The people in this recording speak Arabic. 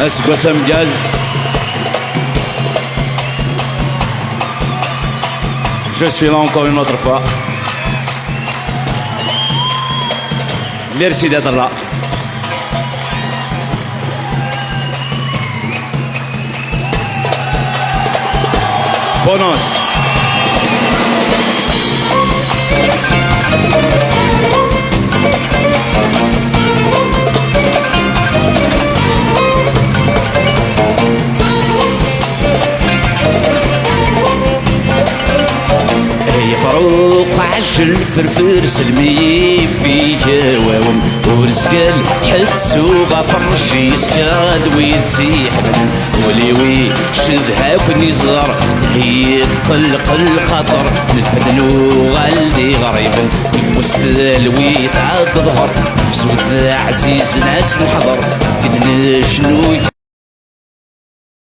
اسكو سمجاز Je suis là encore une autre fois. Merci d'être là. Bonus. فاروق عجل فرفر سلمي في جواهم ورزقل حد سوغا فرشي سكاد ويتسيح وليوي شذها كني زار ثهيد قلق خطر نتفدلو غالدي غريب المستذل ويتعاد ظهر نفسو عزيز ناس نحضر قد شنو